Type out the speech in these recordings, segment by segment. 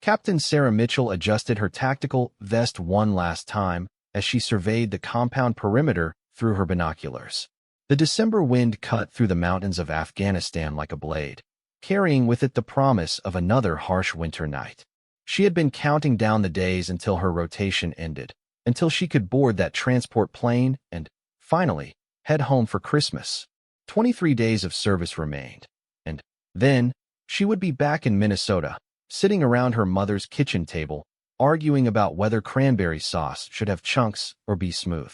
Captain Sarah Mitchell adjusted her tactical vest one last time as she surveyed the compound perimeter through her binoculars. The December wind cut through the mountains of Afghanistan like a blade, carrying with it the promise of another harsh winter night. She had been counting down the days until her rotation ended, until she could board that transport plane and, finally, head home for Christmas. 23 days of service remained, and then she would be back in Minnesota, sitting around her mother's kitchen table, arguing about whether cranberry sauce should have chunks or be smooth.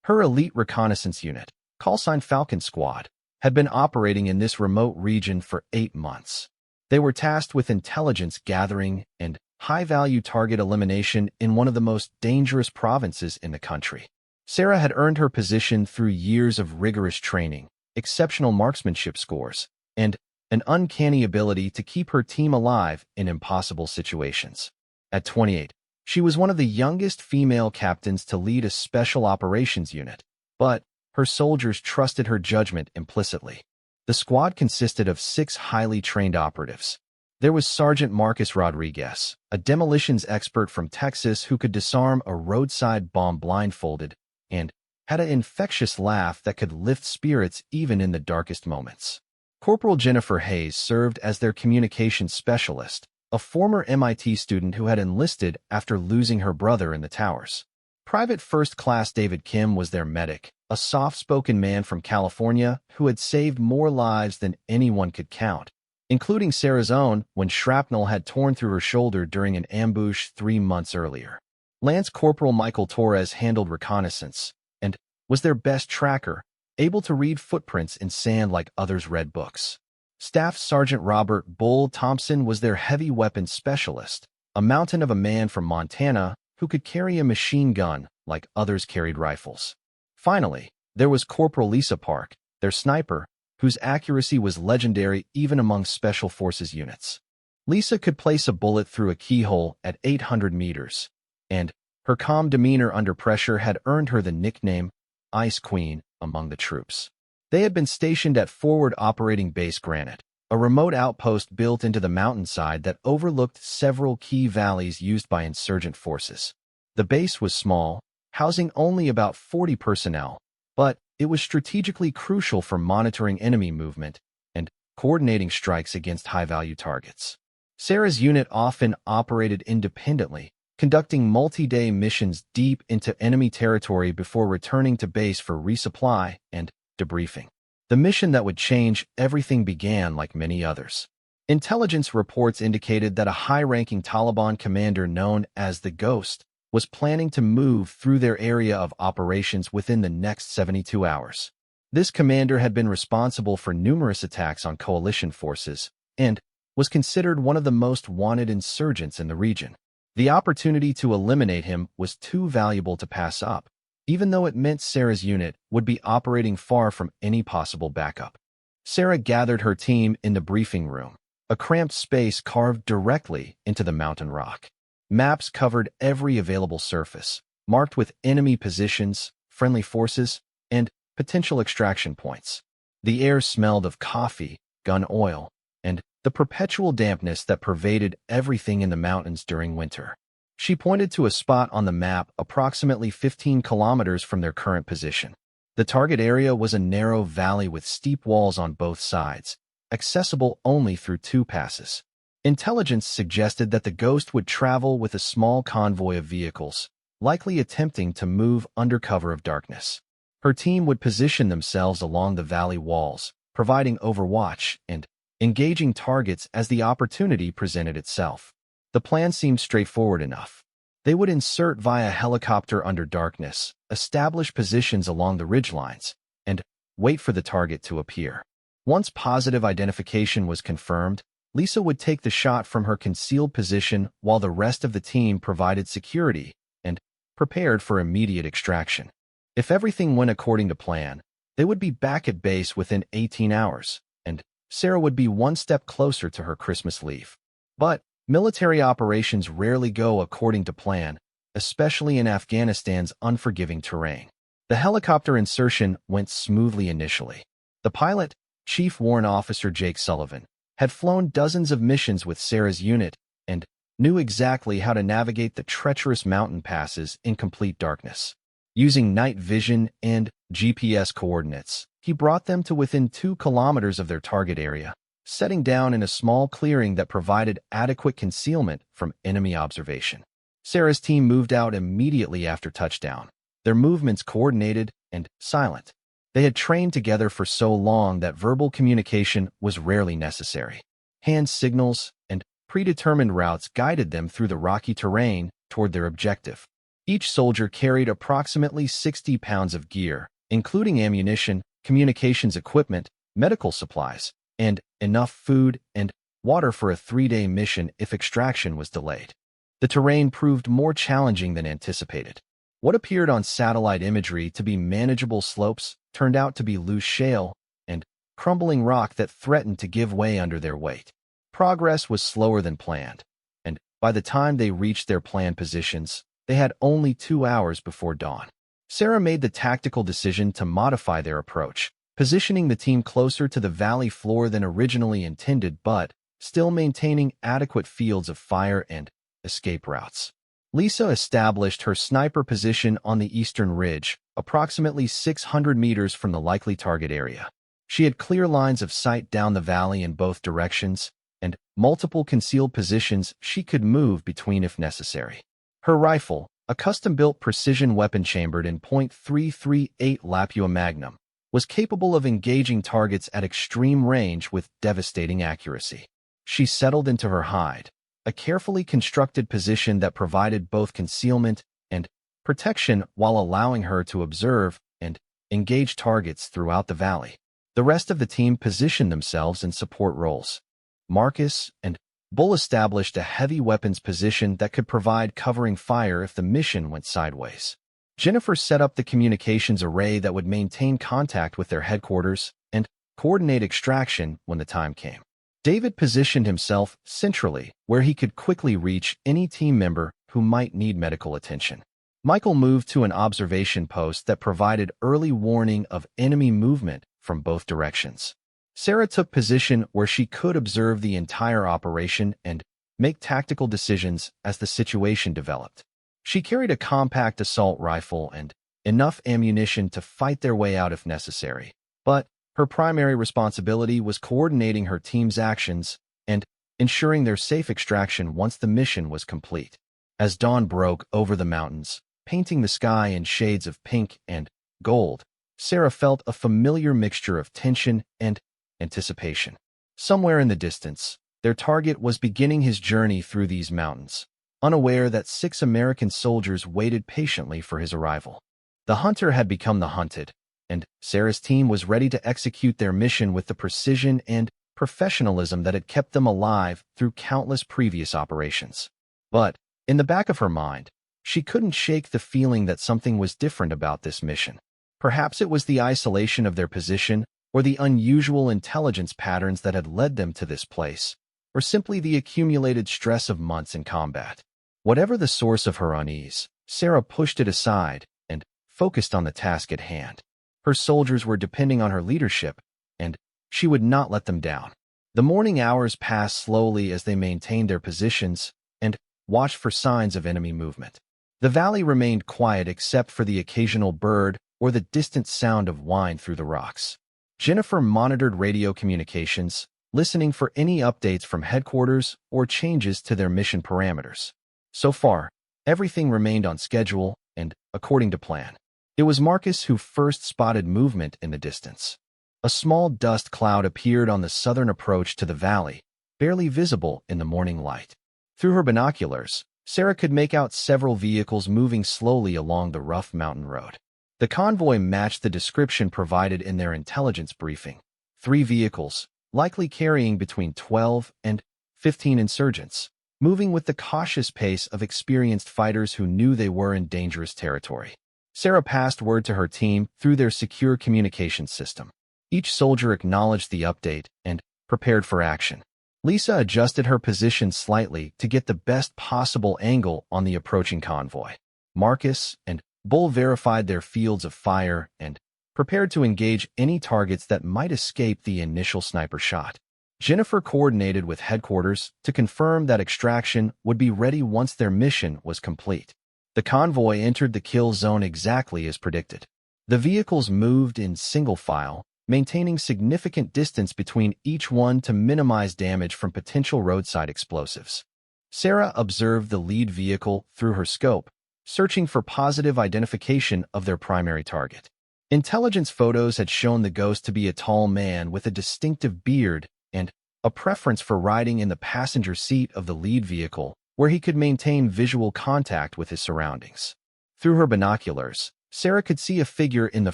Her elite reconnaissance unit, callsign Falcon Squad, had been operating in this remote region for 8 months. They were tasked with intelligence gathering and high-value target elimination in one of the most dangerous provinces in the country. Sarah had earned her position through years of rigorous training, exceptional marksmanship scores, and an uncanny ability to keep her team alive in impossible situations. At 28, she was one of the youngest female captains to lead a special operations unit, but her soldiers trusted her judgment implicitly. The squad consisted of 6 highly trained operatives. There was Sergeant Marcus Rodriguez, a demolitions expert from Texas who could disarm a roadside bomb blindfolded and had an infectious laugh that could lift spirits even in the darkest moments. Corporal Jennifer Hayes served as their communications specialist, a former MIT student who had enlisted after losing her brother in the towers. Private First Class David Kim was their medic, a soft-spoken man from California who had saved more lives than anyone could count, including Sarah's own when shrapnel had torn through her shoulder during an ambush 3 months earlier. Lance Corporal Michael Torres handled reconnaissance and was their best tracker, able to read footprints in sand like others read books. Staff Sergeant Robert Bull Thompson was their heavy weapons specialist, a mountain of a man from Montana who could carry a machine gun like others carried rifles. Finally, there was Corporal Lisa Park, their sniper, whose accuracy was legendary even among Special Forces units. Lisa could place a bullet through a keyhole at 800 meters, and her calm demeanor under pressure had earned her the nickname Ice Queen among the troops. They had been stationed at Forward Operating Base Granite, a remote outpost built into the mountainside that overlooked several key valleys used by insurgent forces. The base was small, housing only about 40 personnel, but it was strategically crucial for monitoring enemy movement and coordinating strikes against high-value targets. Sarah's unit often operated independently, conducting multi-day missions deep into enemy territory before returning to base for resupply and debriefing. The mission that would change everything began like many others. Intelligence reports indicated that a high-ranking Taliban commander known as the Ghost was planning to move through their area of operations within the next 72 hours. This commander had been responsible for numerous attacks on coalition forces and was considered one of the most wanted insurgents in the region. The opportunity to eliminate him was too valuable to pass up, even though it meant Sarah's unit would be operating far from any possible backup. Sarah gathered her team in the briefing room, a cramped space carved directly into the mountain rock. Maps covered every available surface, marked with enemy positions, friendly forces, and potential extraction points. The air smelled of coffee, gun oil, and the perpetual dampness that pervaded everything in the mountains during winter. She pointed to a spot on the map approximately 15 kilometers from their current position. The target area was a narrow valley with steep walls on both sides, accessible only through 2 passes. Intelligence suggested that the Ghost would travel with a small convoy of vehicles, likely attempting to move under cover of darkness. Her team would position themselves along the valley walls, providing overwatch and engaging targets as the opportunity presented itself. The plan seemed straightforward enough. They would insert via helicopter under darkness, establish positions along the ridgelines, and wait for the target to appear. Once positive identification was confirmed, Lisa would take the shot from her concealed position while the rest of the team provided security and prepared for immediate extraction. If everything went according to plan, they would be back at base within 18 hours, and Sarah would be one step closer to her Christmas leave. But military operations rarely go according to plan, especially in Afghanistan's unforgiving terrain. The helicopter insertion went smoothly initially. The pilot, Chief Warrant Officer Jake Sullivan, had flown dozens of missions with Sarah's unit and knew exactly how to navigate the treacherous mountain passes in complete darkness. Using night vision and GPS coordinates, he brought them to within 2 kilometers of their target area, setting down in a small clearing that provided adequate concealment from enemy observation. Sarah's team moved out immediately after touchdown, their movements coordinated and silent. They had trained together for so long that verbal communication was rarely necessary. Hand signals and predetermined routes guided them through the rocky terrain toward their objective. Each soldier carried approximately 60 pounds of gear, including ammunition, communications equipment, medical supplies, and enough food and water for a 3-day mission if extraction was delayed. The terrain proved more challenging than anticipated. What appeared on satellite imagery to be manageable slopes turned out to be loose shale and crumbling rock that threatened to give way under their weight. Progress was slower than planned, and by the time they reached their planned positions, they had only 2 hours before dawn. Sarah made the tactical decision to modify their approach, positioning the team closer to the valley floor than originally intended but still maintaining adequate fields of fire and escape routes. Lisa established her sniper position on the eastern ridge, approximately 600 meters from the likely target area. She had clear lines of sight down the valley in both directions, and multiple concealed positions she could move between if necessary. Her rifle, a custom-built precision weapon chambered in .338 Lapua Magnum, was capable of engaging targets at extreme range with devastating accuracy. She settled into her hide, a carefully constructed position that provided both concealment and protection while allowing her to observe and engage targets throughout the valley. The rest of the team positioned themselves in support roles. Marcus and Bull established a heavy weapons position that could provide covering fire if the mission went sideways. Jennifer set up the communications array that would maintain contact with their headquarters and coordinate extraction when the time came. David positioned himself centrally, where he could quickly reach any team member who might need medical attention. Michael moved to an observation post that provided early warning of enemy movement from both directions. Sarah took position where she could observe the entire operation and make tactical decisions as the situation developed. She carried a compact assault rifle and enough ammunition to fight their way out if necessary, but her primary responsibility was coordinating her team's actions and ensuring their safe extraction once the mission was complete. As dawn broke over the mountains, painting the sky in shades of pink and gold, Sarah felt a familiar mixture of tension and anticipation. Somewhere in the distance, their target was beginning his journey through these mountains, unaware that 6 American soldiers waited patiently for his arrival. The hunter had become the hunted, and Sarah's team was ready to execute their mission with the precision and professionalism that had kept them alive through countless previous operations. But, in the back of her mind, she couldn't shake the feeling that something was different about this mission. Perhaps it was the isolation of their position, or the unusual intelligence patterns that had led them to this place, or simply the accumulated stress of months in combat. Whatever the source of her unease, Sarah pushed it aside and focused on the task at hand. Her soldiers were depending on her leadership, and she would not let them down. The morning hours passed slowly as they maintained their positions and watched for signs of enemy movement. The valley remained quiet except for the occasional bird or the distant sound of whine through the rocks. Jennifer monitored radio communications, listening for any updates from headquarters or changes to their mission parameters. So far, everything remained on schedule and according to plan. It was Marcus who first spotted movement in the distance. A small dust cloud appeared on the southern approach to the valley, barely visible in the morning light. Through her binoculars, Sarah could make out several vehicles moving slowly along the rough mountain road. The convoy matched the description provided in their intelligence briefing. 3 vehicles, likely carrying between 12 and 15 insurgents, moving with the cautious pace of experienced fighters who knew they were in dangerous territory. Sarah passed word to her team through their secure communications system. Each soldier acknowledged the update and prepared for action. Lisa adjusted her position slightly to get the best possible angle on the approaching convoy. Marcus and Bull verified their fields of fire and prepared to engage any targets that might escape the initial sniper shot. Jennifer coordinated with headquarters to confirm that extraction would be ready once their mission was complete. The convoy entered the kill zone exactly as predicted. The vehicles moved in single file, maintaining significant distance between each one to minimize damage from potential roadside explosives. Sarah observed the lead vehicle through her scope, searching for positive identification of their primary target. Intelligence photos had shown the ghost to be a tall man with a distinctive beard and a preference for riding in the passenger seat of the lead vehicle, where he could maintain visual contact with his surroundings. Through her binoculars, Sarah could see a figure in the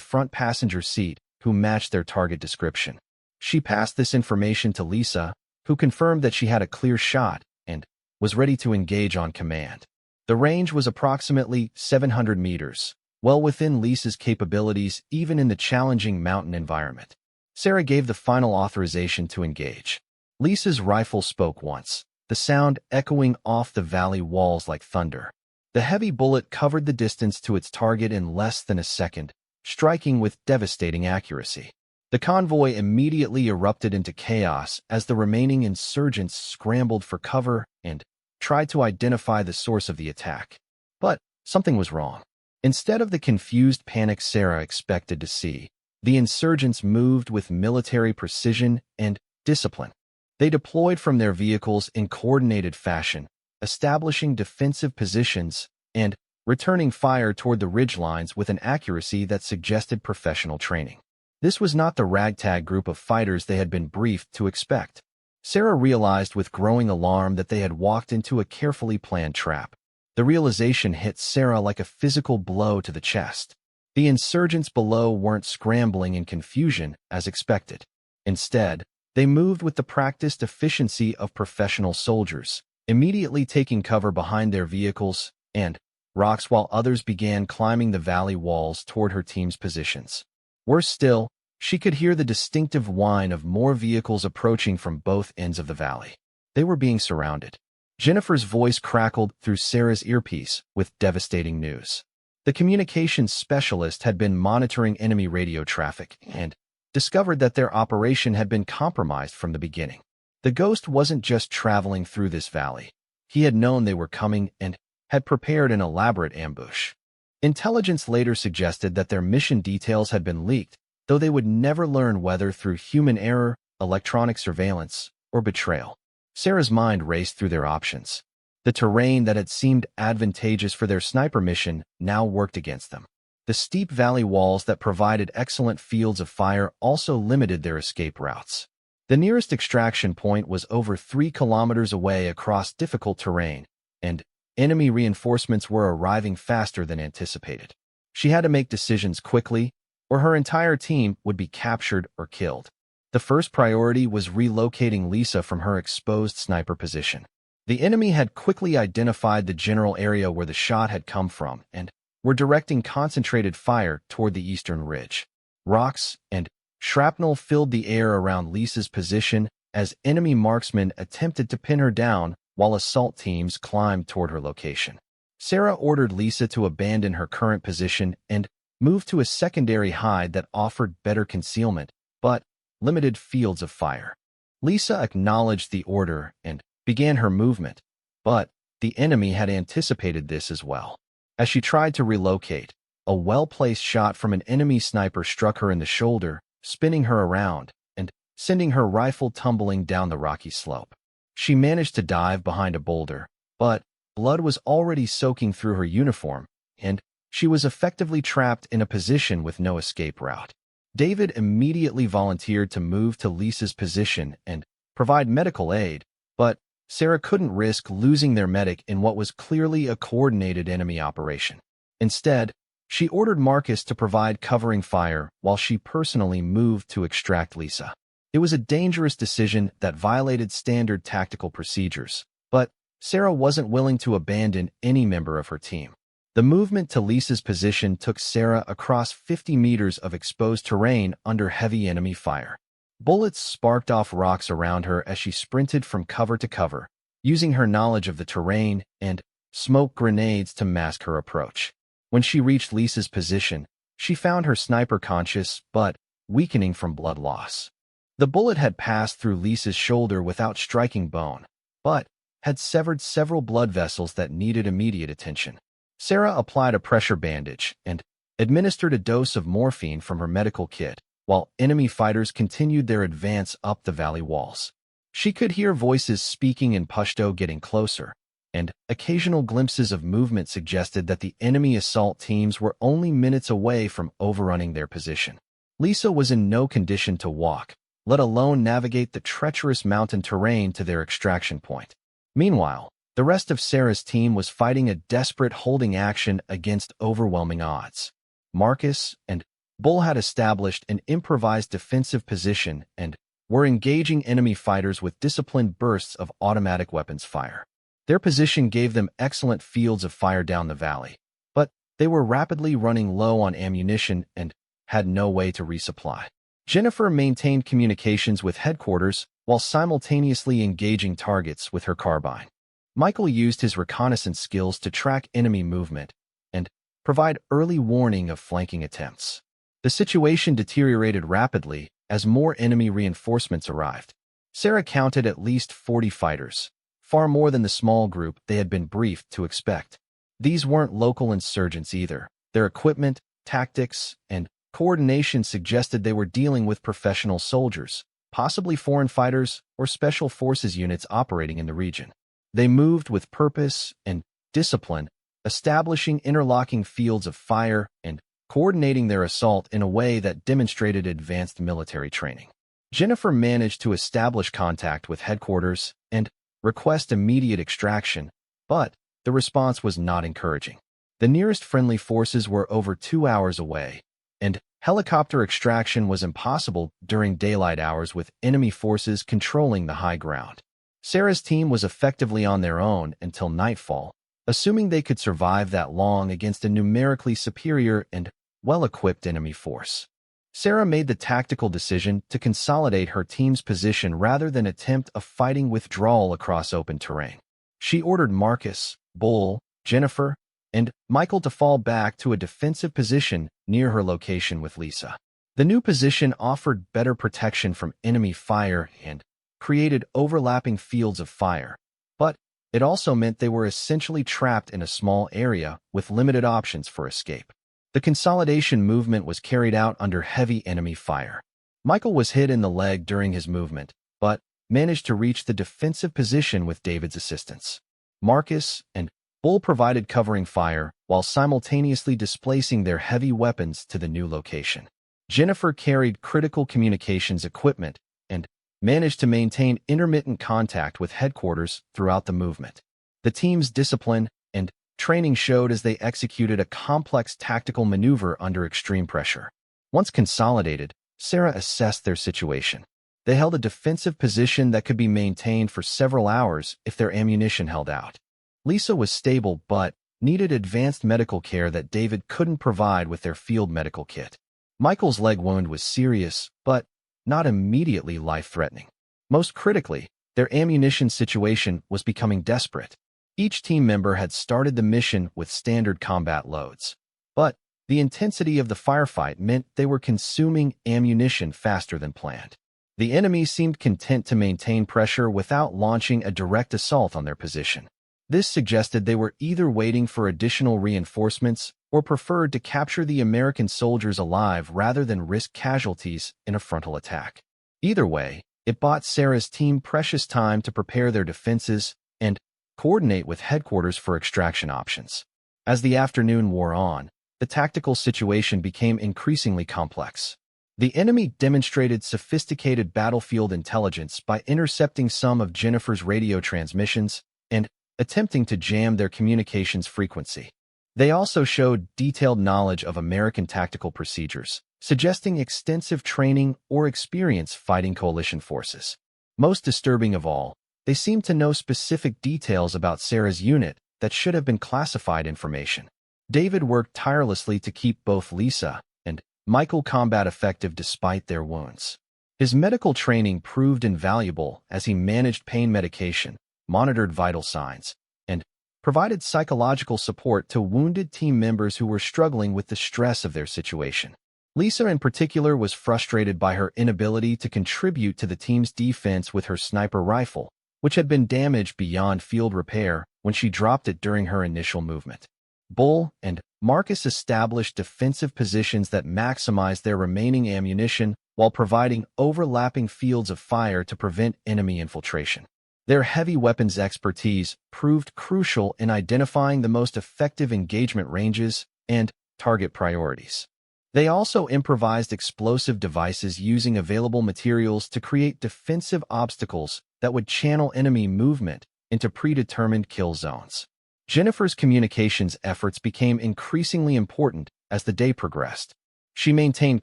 front passenger seat who matched their target description. She passed this information to Lisa, who confirmed that she had a clear shot and was ready to engage on command. The range was approximately 700 meters, well within Lisa's capabilities even in the challenging mountain environment. Sarah gave the final authorization to engage. Lisa's rifle spoke once, the sound echoing off the valley walls like thunder. The heavy bullet covered the distance to its target in less than a second, striking with devastating accuracy. The convoy immediately erupted into chaos as the remaining insurgents scrambled for cover and tried to identify the source of the attack. But something was wrong. Instead of the confused panic Sarah expected to see, the insurgents moved with military precision and discipline. They deployed from their vehicles in coordinated fashion, establishing defensive positions and returning fire toward the ridgelines with an accuracy that suggested professional training. This was not the ragtag group of fighters they had been briefed to expect. Sarah realized with growing alarm that they had walked into a carefully planned trap. The realization hit Sarah like a physical blow to the chest. The insurgents below weren't scrambling in confusion as expected. Instead, they moved with the practiced efficiency of professional soldiers, immediately taking cover behind their vehicles and rocks while others began climbing the valley walls toward her team's positions. Worse still, she could hear the distinctive whine of more vehicles approaching from both ends of the valley. They were being surrounded. Jennifer's voice crackled through Sarah's earpiece with devastating news. The communications specialist had been monitoring enemy radio traffic and discovered that their operation had been compromised from the beginning. The ghost wasn't just traveling through this valley. He had known they were coming and had prepared an elaborate ambush. Intelligence later suggested that their mission details had been leaked, though they would never learn whether through human error, electronic surveillance, or betrayal. Sarah's mind raced through their options. The terrain that had seemed advantageous for their sniper mission now worked against them. The steep valley walls that provided excellent fields of fire also limited their escape routes. The nearest extraction point was over 3 kilometers away across difficult terrain, and enemy reinforcements were arriving faster than anticipated. She had to make decisions quickly, or her entire team would be captured or killed. The first priority was relocating Lisa from her exposed sniper position. The enemy had quickly identified the general area where the shot had come from and were directing concentrated fire toward the eastern ridge. Rocks and shrapnel filled the air around Lisa's position as enemy marksmen attempted to pin her down while assault teams climbed toward her location. Sarah ordered Lisa to abandon her current position and move to a secondary hide that offered better concealment, but limited fields of fire. Lisa acknowledged the order and began her movement, but the enemy had anticipated this as well. As she tried to relocate, a well-placed shot from an enemy sniper struck her in the shoulder, spinning her around and sending her rifle tumbling down the rocky slope. She managed to dive behind a boulder, but blood was already soaking through her uniform, and she was effectively trapped in a position with no escape route. David immediately volunteered to move to Lisa's position and provide medical aid, but Sarah couldn't risk losing their medic in what was clearly a coordinated enemy operation. Instead, she ordered Marcus to provide covering fire while she personally moved to extract Lisa. It was a dangerous decision that violated standard tactical procedures, but Sarah wasn't willing to abandon any member of her team. The movement to Lisa's position took Sarah across 50 meters of exposed terrain under heavy enemy fire. Bullets sparked off rocks around her as she sprinted from cover to cover, using her knowledge of the terrain and smoke grenades to mask her approach. When she reached Lisa's position, she found her sniper conscious but weakening from blood loss. The bullet had passed through Lisa's shoulder without striking bone, but had severed several blood vessels that needed immediate attention. Sarah applied a pressure bandage and administered a dose of morphine from her medical kit, while enemy fighters continued their advance up the valley walls. She could hear voices speaking in Pashto getting closer, and occasional glimpses of movement suggested that the enemy assault teams were only minutes away from overrunning their position. Lisa was in no condition to walk, let alone navigate the treacherous mountain terrain to their extraction point. Meanwhile, the rest of Sarah's team was fighting a desperate holding action against overwhelming odds. Marcus and Bull had established an improvised defensive position and were engaging enemy fighters with disciplined bursts of automatic weapons fire. Their position gave them excellent fields of fire down the valley, but they were rapidly running low on ammunition and had no way to resupply. Jennifer maintained communications with headquarters while simultaneously engaging targets with her carbine. Michael used his reconnaissance skills to track enemy movement and provide early warning of flanking attempts. The situation deteriorated rapidly as more enemy reinforcements arrived. Sarah counted at least 40 fighters, far more than the small group they had been briefed to expect. These weren't local insurgents either. Their equipment, tactics, and coordination suggested they were dealing with professional soldiers, possibly foreign fighters or special forces units operating in the region. They moved with purpose and discipline, establishing interlocking fields of fire and coordinating their assault in a way that demonstrated advanced military training. Jennifer managed to establish contact with headquarters and request immediate extraction, but the response was not encouraging. The nearest friendly forces were over 2 hours away, and helicopter extraction was impossible during daylight hours with enemy forces controlling the high ground. Sarah's team was effectively on their own until nightfall, assuming they could survive that long against a numerically superior and well-equipped enemy force. Sarah made the tactical decision to consolidate her team's position rather than attempt a fighting withdrawal across open terrain. She ordered Marcus, Bull, Jennifer, and Michael to fall back to a defensive position near her location with Lisa. The new position offered better protection from enemy fire and created overlapping fields of fire, but it also meant they were essentially trapped in a small area with limited options for escape. The consolidation movement was carried out under heavy enemy fire. Michael was hit in the leg during his movement, but managed to reach the defensive position with David's assistance. Marcus and Bull provided covering fire while simultaneously displacing their heavy weapons to the new location. Jennifer carried critical communications equipment and managed to maintain intermittent contact with headquarters throughout the movement. The team's discipline and training showed as they executed a complex tactical maneuver under extreme pressure. Once consolidated, Sarah assessed their situation. They held a defensive position that could be maintained for several hours if their ammunition held out. Lisa was stable but needed advanced medical care that David couldn't provide with their field medical kit. Michael's leg wound was serious, but not immediately life-threatening. Most critically, their ammunition situation was becoming desperate. Each team member had started the mission with standard combat loads, but the intensity of the firefight meant they were consuming ammunition faster than planned. The enemy seemed content to maintain pressure without launching a direct assault on their position. This suggested they were either waiting for additional reinforcements or preferred to capture the American soldiers alive rather than risk casualties in a frontal attack. Either way, it bought Sarah's team precious time to prepare their defenses and coordinate with headquarters for extraction options. As the afternoon wore on, the tactical situation became increasingly complex. The enemy demonstrated sophisticated battlefield intelligence by intercepting some of Jennifer's radio transmissions and attempting to jam their communications frequency. They also showed detailed knowledge of American tactical procedures, suggesting extensive training or experience fighting coalition forces. Most disturbing of all, they seemed to know specific details about Sarah's unit that should have been classified information. David worked tirelessly to keep both Lisa and Michael combat effective despite their wounds. His medical training proved invaluable as he managed pain medication, monitored vital signs, and provided psychological support to wounded team members who were struggling with the stress of their situation. Lisa, in particular, was frustrated by her inability to contribute to the team's defense with her sniper rifle, which had been damaged beyond field repair when she dropped it during her initial movement. Bull and Marcus established defensive positions that maximized their remaining ammunition while providing overlapping fields of fire to prevent enemy infiltration. Their heavy weapons expertise proved crucial in identifying the most effective engagement ranges and target priorities. They also improvised explosive devices using available materials to create defensive obstacles that would channel enemy movement into predetermined kill zones. Jennifer's communications efforts became increasingly important as the day progressed. She maintained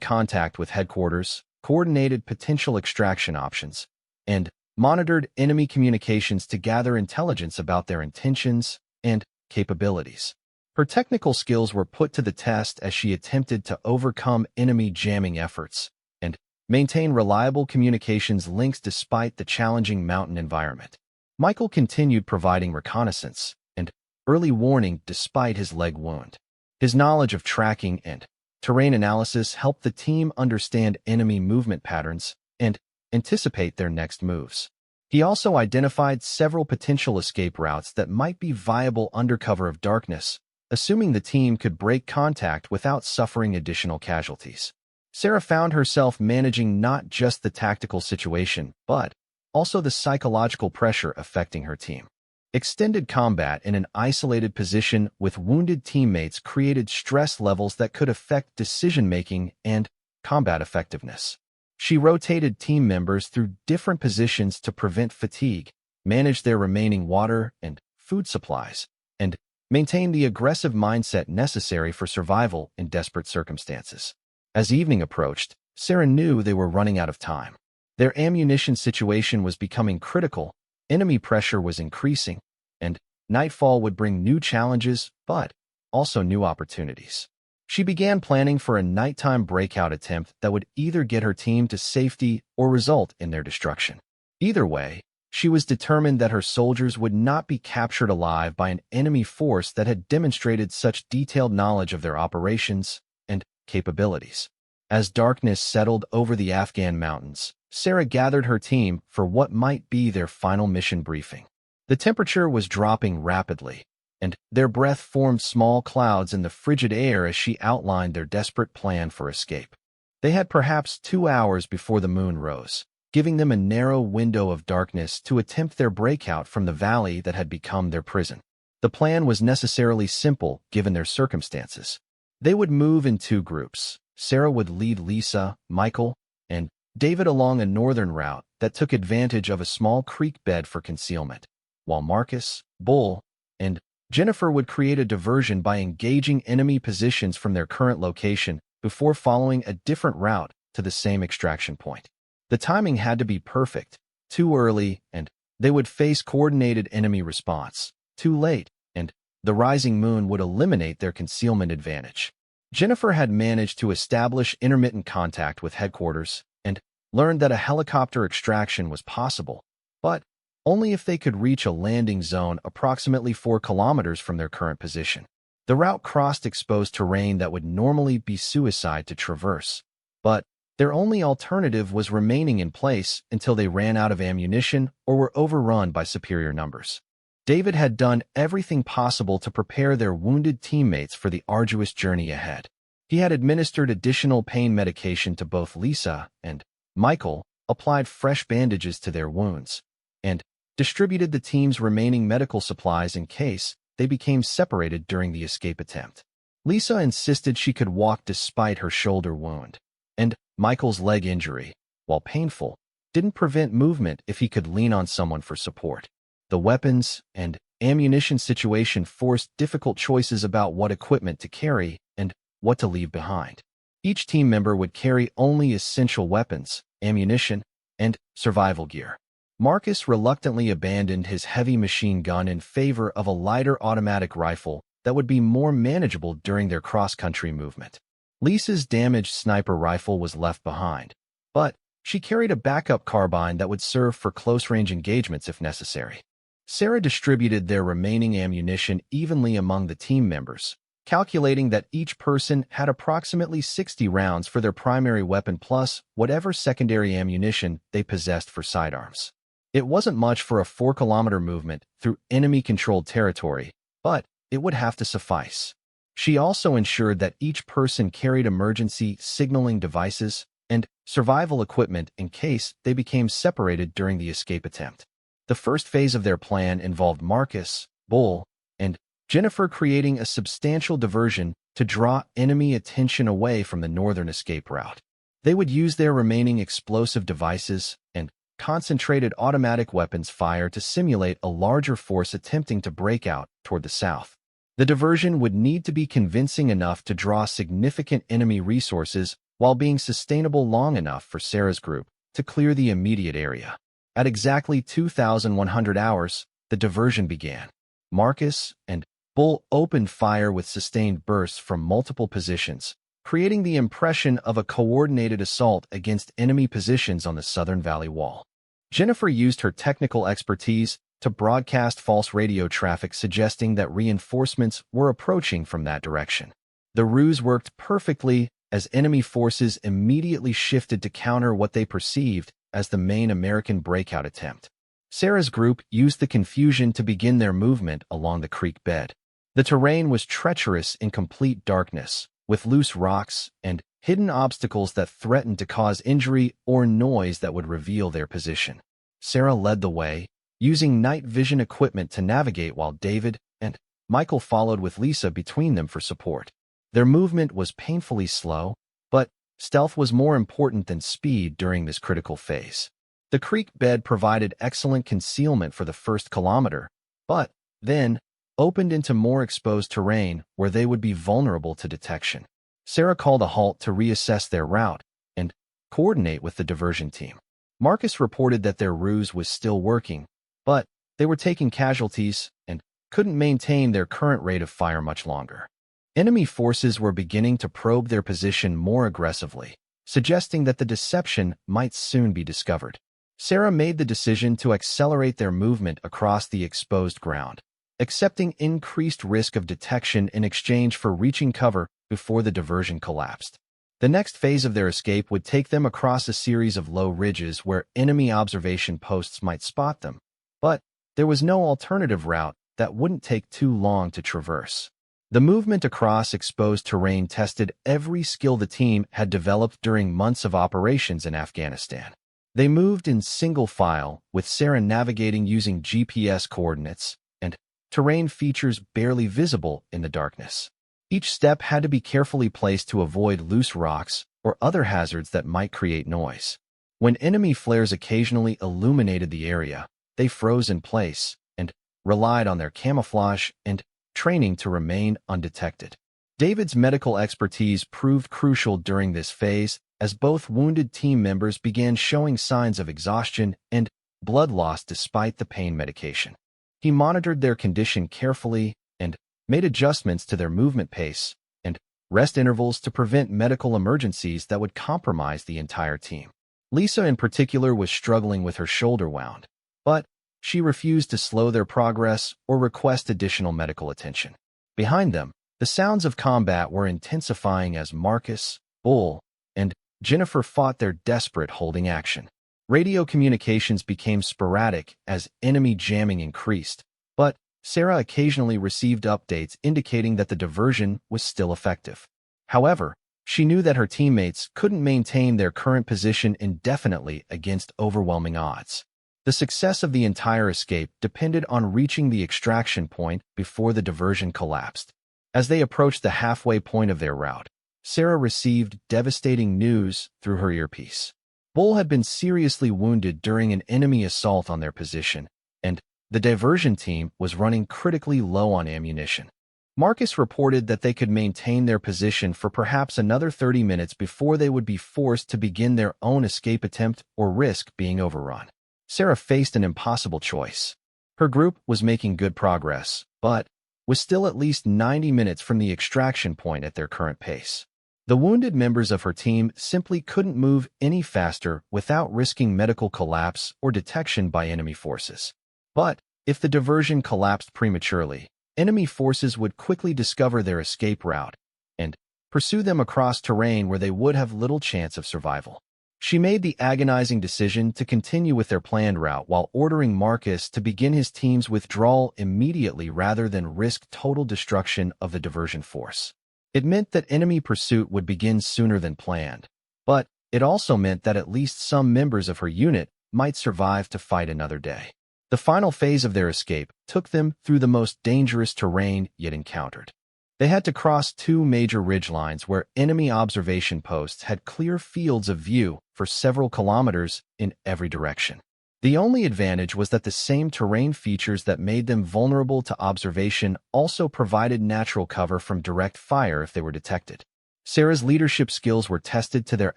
contact with headquarters, coordinated potential extraction options, and monitored enemy communications to gather intelligence about their intentions and capabilities. Her technical skills were put to the test as she attempted to overcome enemy jamming efforts and maintain reliable communications links despite the challenging mountain environment. Michael continued providing reconnaissance and early warning despite his leg wound. His knowledge of tracking and terrain analysis helped the team understand enemy movement patterns and anticipate their next moves. He also identified several potential escape routes that might be viable under cover of darkness, assuming the team could break contact without suffering additional casualties. Sarah found herself managing not just the tactical situation, but also the psychological pressure affecting her team. Extended combat in an isolated position with wounded teammates created stress levels that could affect decision-making and combat effectiveness. She rotated team members through different positions to prevent fatigue, manage their remaining water and food supplies, and maintain the aggressive mindset necessary for survival in desperate circumstances. As evening approached, Sarah knew they were running out of time. Their ammunition situation was becoming critical, enemy pressure was increasing, and nightfall would bring new challenges, but also new opportunities. She began planning for a nighttime breakout attempt that would either get her team to safety or result in their destruction. Either way, she was determined that her soldiers would not be captured alive by an enemy force that had demonstrated such detailed knowledge of their operations and capabilities. As darkness settled over the Afghan mountains, Sarah gathered her team for what might be their final mission briefing. The temperature was dropping rapidly, and their breath formed small clouds in the frigid air as she outlined their desperate plan for escape. They had perhaps 2 hours before the moon rose, giving them a narrow window of darkness to attempt their breakout from the valley that had become their prison. The plan was necessarily simple given their circumstances. They would move in 2 groups. Sarah would lead Lisa, Michael, and David along a northern route that took advantage of a small creek bed for concealment, while Marcus, Bull, and Jennifer would create a diversion by engaging enemy positions from their current location before following a different route to the same extraction point. The timing had to be perfect. Too early, and they would face coordinated enemy response. Too late, and the rising moon would eliminate their concealment advantage. Jennifer had managed to establish intermittent contact with headquarters and learned that a helicopter extraction was possible, but only if they could reach a landing zone approximately 4 kilometers from their current position. The route crossed exposed terrain that would normally be suicide to traverse, but their only alternative was remaining in place until they ran out of ammunition or were overrun by superior numbers. David had done everything possible to prepare their wounded teammates for the arduous journey ahead. He had administered additional pain medication to both Lisa and Michael, applied fresh bandages to their wounds, and distributed the team's remaining medical supplies in case they became separated during the escape attempt. Lisa insisted she could walk despite her shoulder wound, and Michael's leg injury, while painful, didn't prevent movement if he could lean on someone for support. The weapons and ammunition situation forced difficult choices about what equipment to carry and what to leave behind. Each team member would carry only essential weapons, ammunition, and survival gear. Marcus reluctantly abandoned his heavy machine gun in favor of a lighter automatic rifle that would be more manageable during their cross-country movement. Lisa's damaged sniper rifle was left behind, but she carried a backup carbine that would serve for close-range engagements if necessary. Sarah distributed their remaining ammunition evenly among the team members, calculating that each person had approximately 60 rounds for their primary weapon plus whatever secondary ammunition they possessed for sidearms. It wasn't much for a 4-kilometer movement through enemy-controlled territory, but it would have to suffice. She also ensured that each person carried emergency signaling devices and survival equipment in case they became separated during the escape attempt. The first phase of their plan involved Marcus, Bull, and Jennifer creating a substantial diversion to draw enemy attention away from the northern escape route. They would use their remaining explosive devices and concentrated automatic weapons fire to simulate a larger force attempting to break out toward the south. The diversion would need to be convincing enough to draw significant enemy resources while being sustainable long enough for Sarah's group to clear the immediate area. At exactly 2,100 hours, the diversion began. Marcus and Bull opened fire with sustained bursts from multiple positions, creating the impression of a coordinated assault against enemy positions on the southern valley wall. Jennifer used her technical expertise to broadcast false radio traffic suggesting that reinforcements were approaching from that direction. The ruse worked perfectly as enemy forces immediately shifted to counter what they perceived as the main American breakout attempt. Sarah's group used the confusion to begin their movement along the creek bed. The terrain was treacherous in complete darkness, with loose rocks and hidden obstacles that threatened to cause injury or noise that would reveal their position. Sarah led the way, using night vision equipment to navigate while David and Michael followed with Lisa between them for support. Their movement was painfully slow, but stealth was more important than speed during this critical phase. The creek bed provided excellent concealment for the first kilometer, but then opened into more exposed terrain where they would be vulnerable to detection. Sarah called a halt to reassess their route and coordinate with the diversion team. Marcus reported that their ruse was still working, but they were taking casualties and couldn't maintain their current rate of fire much longer. Enemy forces were beginning to probe their position more aggressively, suggesting that the deception might soon be discovered. Sarah made the decision to accelerate their movement across the exposed ground, accepting increased risk of detection in exchange for reaching cover before the diversion collapsed. The next phase of their escape would take them across a series of low ridges where enemy observation posts might spot them, but there was no alternative route that wouldn't take too long to traverse. The movement across exposed terrain tested every skill the team had developed during months of operations in Afghanistan. They moved in single file, with Sarah navigating using GPS coordinates and terrain features barely visible in the darkness. Each step had to be carefully placed to avoid loose rocks or other hazards that might create noise. When enemy flares occasionally illuminated the area, they froze in place and relied on their camouflage and training to remain undetected. David's medical expertise proved crucial during this phase as both wounded team members began showing signs of exhaustion and blood loss despite the pain medication. He monitored their condition carefully and made adjustments to their movement pace and rest intervals to prevent medical emergencies that would compromise the entire team. Lisa in particular was struggling with her shoulder wound, but she refused to slow their progress or request additional medical attention. Behind them, the sounds of combat were intensifying as Marcus, Bull, and Jennifer fought their desperate holding action. Radio communications became sporadic as enemy jamming increased, but Sarah occasionally received updates indicating that the diversion was still effective. However, she knew that her teammates couldn't maintain their current position indefinitely against overwhelming odds. The success of the entire escape depended on reaching the extraction point before the diversion collapsed. As they approached the halfway point of their route, Sarah received devastating news through her earpiece. Bull had been seriously wounded during an enemy assault on their position, and the diversion team was running critically low on ammunition. Marcus reported that they could maintain their position for perhaps another 30 minutes before they would be forced to begin their own escape attempt or risk being overrun. Sarah faced an impossible choice. Her group was making good progress, but was still at least 90 minutes from the extraction point at their current pace. The wounded members of her team simply couldn't move any faster without risking medical collapse or detection by enemy forces. But if the diversion collapsed prematurely, enemy forces would quickly discover their escape route and pursue them across terrain where they would have little chance of survival. She made the agonizing decision to continue with their planned route while ordering Marcus to begin his team's withdrawal immediately rather than risk total destruction of the diversion force. It meant that enemy pursuit would begin sooner than planned, but it also meant that at least some members of her unit might survive to fight another day. The final phase of their escape took them through the most dangerous terrain yet encountered. They had to cross two major ridgelines where enemy observation posts had clear fields of view for several kilometers in every direction. The only advantage was that the same terrain features that made them vulnerable to observation also provided natural cover from direct fire if they were detected. Sarah's leadership skills were tested to their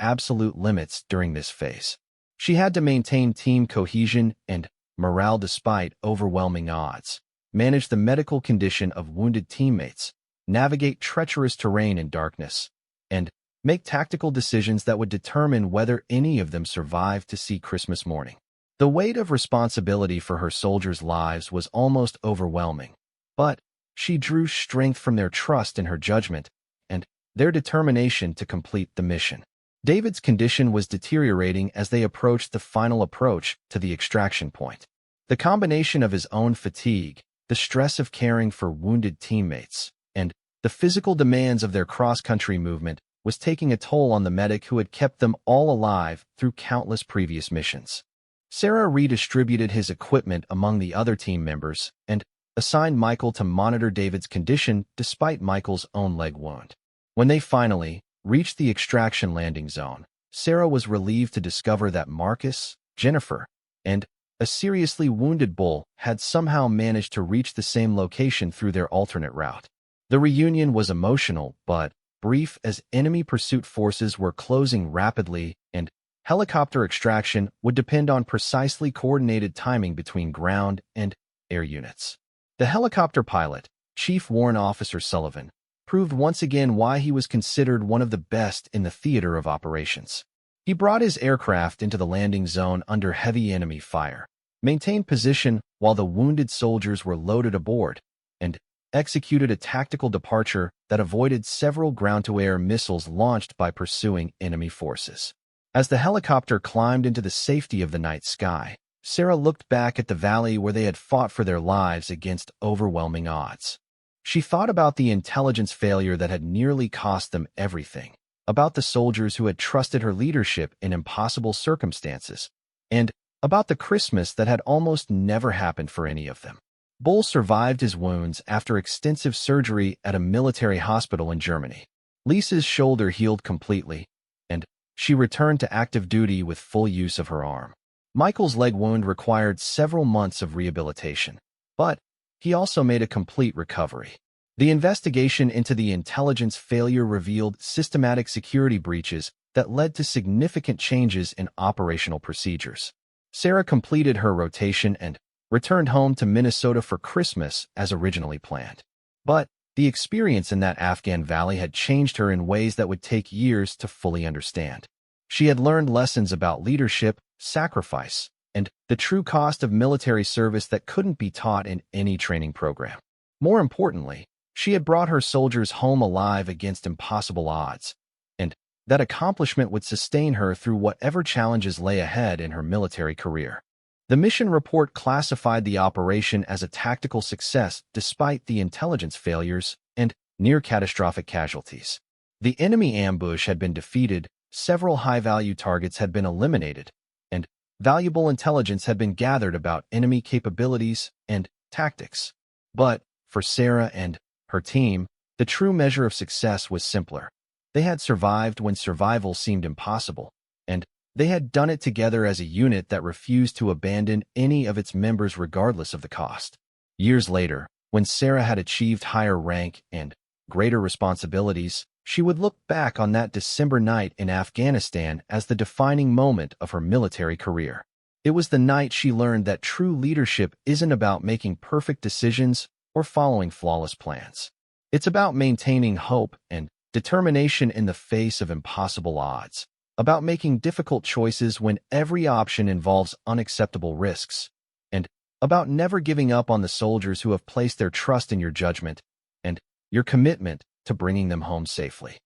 absolute limits during this phase. She had to maintain team cohesion and morale despite overwhelming odds, manage the medical condition of wounded teammates, navigate treacherous terrain in darkness, and make tactical decisions that would determine whether any of them survived to see Christmas morning. The weight of responsibility for her soldiers' lives was almost overwhelming, but she drew strength from their trust in her judgment and their determination to complete the mission. David's condition was deteriorating as they approached the final approach to the extraction point. The combination of his own fatigue, the stress of caring for wounded teammates, and the physical demands of their cross-country movement was taking a toll on the medic who had kept them all alive through countless previous missions. Sarah redistributed his equipment among the other team members and assigned Michael to monitor David's condition despite Michael's own leg wound. When they finally reached the extraction landing zone, Sarah was relieved to discover that Marcus, Jennifer, and a seriously wounded Bull had somehow managed to reach the same location through their alternate route. The reunion was emotional but brief as enemy pursuit forces were closing rapidly and helicopter extraction would depend on precisely coordinated timing between ground and air units. The helicopter pilot, Chief Warrant Officer Sullivan, proved once again why he was considered one of the best in the theater of operations. He brought his aircraft into the landing zone under heavy enemy fire, maintained position while the wounded soldiers were loaded aboard, and executed a tactical departure that avoided several ground-to-air missiles launched by pursuing enemy forces. As the helicopter climbed into the safety of the night sky, Sarah looked back at the valley where they had fought for their lives against overwhelming odds. She thought about the intelligence failure that had nearly cost them everything, about the soldiers who had trusted her leadership in impossible circumstances, and about the Christmas that had almost never happened for any of them. Bull survived his wounds after extensive surgery at a military hospital in Germany. Lisa's shoulder healed completely, and she returned to active duty with full use of her arm. Michael's leg wound required several months of rehabilitation, but he also made a complete recovery. The investigation into the intelligence failure revealed systematic security breaches that led to significant changes in operational procedures. Sarah completed her rotation and returned home to Minnesota for Christmas as originally planned. But the experience in that Afghan valley had changed her in ways that would take years to fully understand. She had learned lessons about leadership, sacrifice, and the true cost of military service that couldn't be taught in any training program. More importantly, she had brought her soldiers home alive against impossible odds, and that accomplishment would sustain her through whatever challenges lay ahead in her military career. The mission report classified the operation as a tactical success despite the intelligence failures and near-catastrophic casualties. The enemy ambush had been defeated, several high-value targets had been eliminated, and valuable intelligence had been gathered about enemy capabilities and tactics. But for Sarah and her team, the true measure of success was simpler. They had survived when survival seemed impossible, and they had done it together as a unit that refused to abandon any of its members regardless of the cost. Years later, when Sarah had achieved higher rank and greater responsibilities, she would look back on that December night in Afghanistan as the defining moment of her military career. It was the night she learned that true leadership isn't about making perfect decisions or following flawless plans. It's about maintaining hope and determination in the face of impossible odds, about making difficult choices when every option involves unacceptable risks, and about never giving up on the soldiers who have placed their trust in your judgment and your commitment to bringing them home safely.